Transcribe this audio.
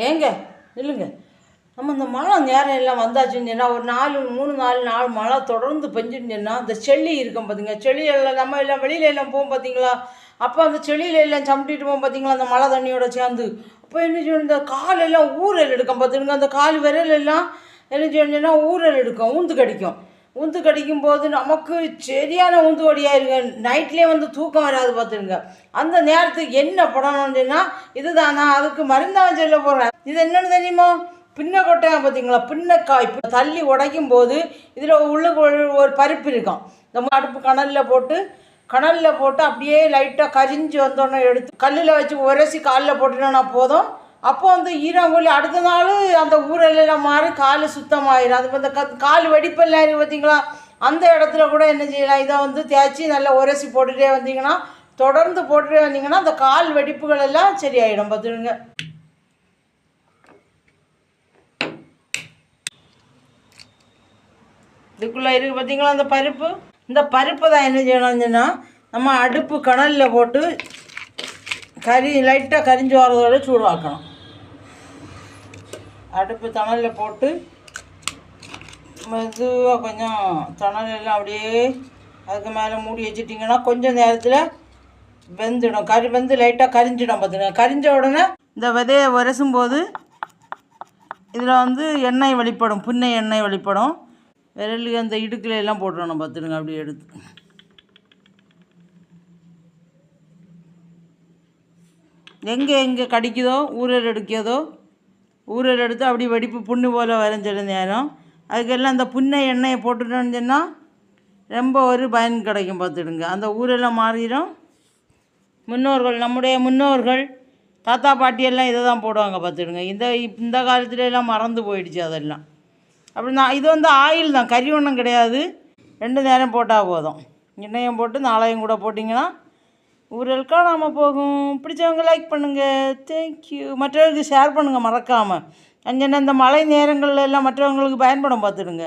ஏங்க இல்லைங்க, நம்ம இந்த மழை நேரம் எல்லாம் வந்தாச்சுன்னு சொன்னால் ஒரு 3-4 நாள் மழை தொடர்ந்து பெஞ்சுன்னு சொன்னால் அந்த செளி இருக்கும் பார்த்தீங்க, செளியெல்லாம் நம்ம எல்லாம் வெளியில எல்லாம் போவோம் பார்த்தீங்களா, அப்போ அந்த செளியில எல்லாம் சமட்டிட்டு போவோம் பார்த்தீங்களா அந்த மழை தண்ணியோட சேர்ந்து. அப்போ என்ன செய்யணும், இந்த காலெல்லாம் ஊறல் எடுக்கும் பார்த்துருங்க, அந்த கால் விரல் எல்லாம் என்ன செய்யணும்னா ஊறல் எடுக்கும், ஊந்து கடிக்கும். ஊந்து கடிக்கும் போது நமக்கு சரியான ஊந்து கடியாயிருங்க, நைட்லேயே வந்து தூக்கம் வராது பார்த்துருங்க. அந்த நேரத்துக்கு என்ன பண்ணணும்னு சொன்னால் இதுதான் நான் அதுக்கு மருந்தான் சொல்ல போகிறேன். இது என்னென்னு தெரியுமோ, பின்ன கொட்டையாக பார்த்தீங்களா, பின்னக்காய் தள்ளி உடைக்கும் போது இதில் உள்ளுக்கு ஒரு பருப்பு இருக்கும். இந்த அடுப்பு கணலில் போட்டு அப்படியே லைட்டாக கரிஞ்சு வந்தோடனே எடுத்து கல்லில் வச்சு உரசி காலில் போட்டுட்டோன்னா போதும். அப்போ வந்து ஈரங்கொல்லி அடுத்த நாள் அந்த ஊரெல்லாம் மாறி கால் சுத்தமாயிடும். அது இந்த கால் வெடிப்பெல்லாம் இருக்குது பார்த்தீங்களா, அந்த இடத்துல கூட என்ன செய்யலாம், இதை வந்து தேய்ச்சி நல்லா உரசி போட்டுகிட்டே வந்தீங்கன்னா, தொடர்ந்து போட்டுகிட்டே வந்தீங்கன்னா அந்த கால் வெடிப்புகள் எல்லாம் சரியாயிடும் பார்த்துடுங்க. இதுக்குள்ளே இருக்குது பார்த்தீங்களா அந்த பருப்பு, இந்த பருப்பை தான் என்ன செய்யணும்னா நம்ம அடுப்பு கணலில் போட்டு லைட்டாக கரிஞ்சு வரதோட சூடாக்கணும். அடுப்பு தணலில் போட்டு மெதுவாக கொஞ்சம் தணலெல்லாம் அப்படியே அதுக்கு மேலே மூடி வச்சுட்டிங்கன்னா கொஞ்சம் நேரத்தில் வெந்துடும். வெந்து லைட்டாக கரிஞ்சிடும் பார்த்துங்க. கரிஞ்ச உடனே இந்த விதையை உரசும் போது இதில் வந்து எண்ணெய் வெளிப்படும், புன்னை எண்ணெய் வெளிப்படும். விரலுக்கு அந்த இடுக்கில் எல்லாம் போட்டுடணும் பார்த்துடுங்க. அப்படியே எடுத்து எங்கே கடிக்குதோ ஊரல் எடுத்து அப்படி வெடிப்பு புண்ணு போல் வரைஞ்சிட நேரம் அதுக்கெல்லாம் அந்த புன்னை எண்ணெயை போட்டுட்டோன்னு சொன்னால் ரொம்ப ஒரு பயன் கிடைக்கும் பார்த்துடுங்க. அந்த ஊரெல்லாம் மாறிடும். நம்முடைய முன்னோர்கள் தாத்தா பாட்டியெல்லாம் இதை தான் போடுவாங்க பார்த்துடுங்க. இந்த காலத்துல எல்லாம் மறந்து போயிடுச்சு அதெல்லாம். அப்படின்னா இது வந்து ஆயில் தான், கறி ஒன்றும் கிடையாது. 2 நேரம் போட்டால் போதும். எண்ணெயும் போட்டு நாளையும் கூட போட்டிங்கன்னா ஊரல் காணாமல் போகும். பிடிச்சவங்க லைக் பண்ணுங்கள், தேங்க்யூ. மற்றவர்களுக்கு ஷேர் பண்ணுங்கள் மறக்காமல். அங்கே இந்த மழை நேரங்கள்ல எல்லாம் மற்றவங்களுக்கு பயன்படும் பார்த்துடுங்க.